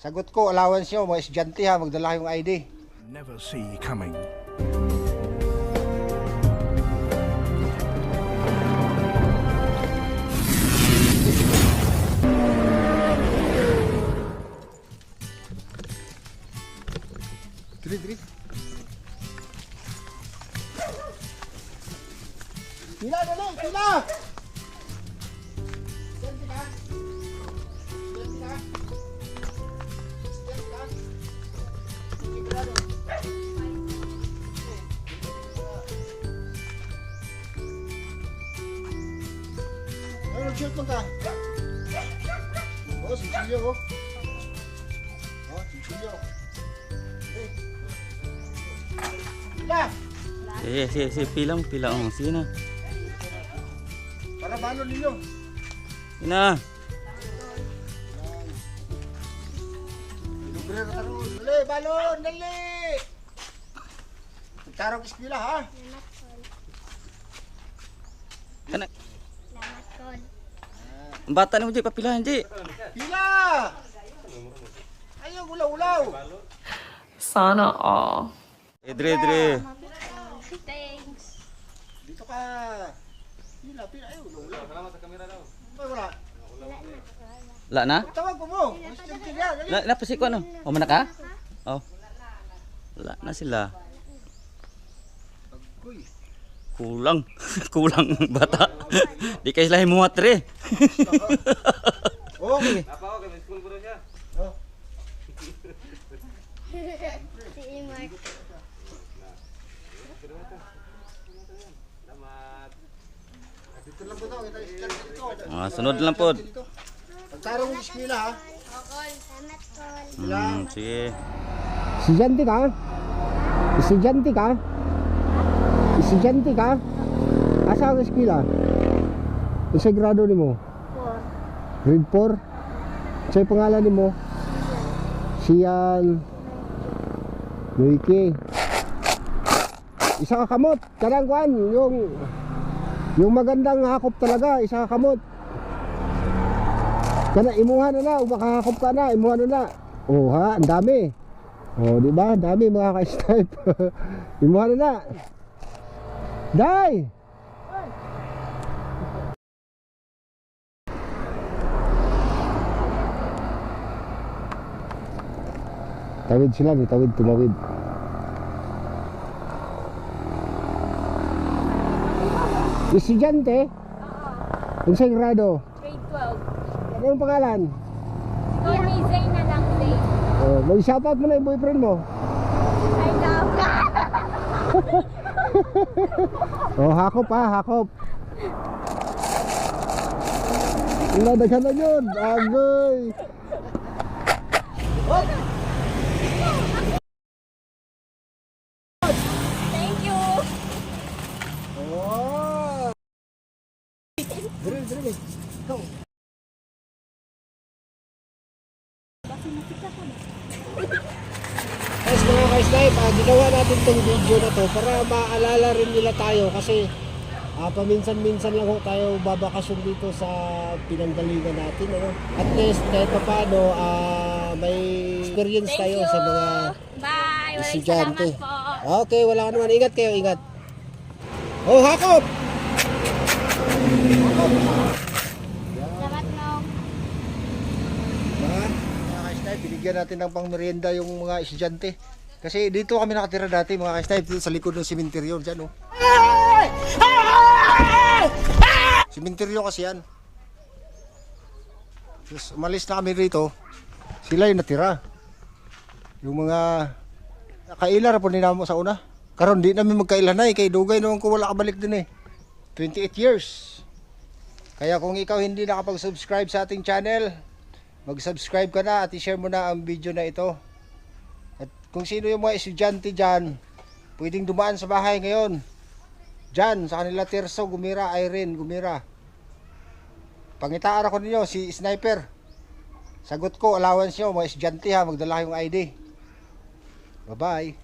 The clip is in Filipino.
Sagot ko, allowance nyo, mga estudyante ha, magdala yung ID. Never see coming. Dali. Pila, dali, pila! Ano, shoot mo ka? Oh, sinsilyo oh. Oh, sinsilyo. Pila! Sige, pila oh, sige na. Para balon ninyo. Sige na. Libre aro. Dali, balon, dali! Tarong eskwela ha? Kana. Salamat, Kon. Ang bata ni mo Ji, papilahan Ji. Pila! Ayaw, ulaw-ulaw. Sana all. Dre. Thanks. Dito ka. Pila. Ayaw, ulaw-ulaw. Salamat sa kamera daw. Ay, wala. La na? Tawag ko mo. Estudyante yan, dali. La pa si ko ano? O mana ka? Oh. La na sila. Uy. Kulang bata. Di kay sila muat re. Okay. Oh. Si Mark. Dito lang po daw. Ito, estudyante dito. Sunod lang pod. Pagtarong ng eskwela ha? Salamat, Kon. Sige. Estudyante ka? Estudyante ka? Estudyante ka? Asa ang eskwela? Isa grado ni mo? 4. Grade 4? Sa'yo pangalan ni mo? Siyan Luiki. Isa ka kamot. Karang kwan. Yung magandang hakop talaga. Isa ka kamot. Kana imuha na na. Makahakop ka na. Imuha na na. Oh ha. Ang dami. Oh di ba? Ang dami mga ka-snipe. Imuha na na. Day! Tawid sila, di tawid, tumawid. Estudyante? Kung sa grado? Grade 12. Ano yung pangalan? Call me Zay na lang, Zay. Oh, mag-shoutout mo na yung boyfriend mo. I love ka. Oh, hakop ha, hakop. Daghan na yun, agoy. Thank you. Oh. Dali. Go. Guys, mga ka-snipe, ginawa natin tong video na to para maalala rin nila tayo kasi paminsan-minsan lang ho tayo babakasyon dito sa pinanggalingan natin, ano? At least kahit pa paano may experience Thank tayo you. sa mga Bye. Maraming estudyante. salamat po. Okay, wala ka naman. Ingat kayo, ingat. Oh, hakop! Salamat, no. Mga ka-snipe, binigyan natin ng pang-merienda yung mga estudyante. Kasi dito kami nakatira dati, mga ka-snipe, dito sa likod ng sementeryo. Diyan, oh. Sementeryo kasi yan. Tapos umalis na kami rito. Sila yung natira. Yung mga kailar po nila mo sa una. Karon di namin magkailan na kay dugay naman ko wala kabalik din eh. 28 years. Kaya kung ikaw hindi nakapag-subscribe sa ating channel, mag-subscribe ka na at i-share mo na ang video na ito. At kung sino yung mga estudyante dyan, pwedeng dumaan sa bahay ngayon. Dyan, sa kanila Tirso, Gumira, Irene, Gumira. Pangitaan ako ninyo, si Sniper. Sagot ko, allowance nyo, mga estudyante ha, magdala yung ID. Bye-bye.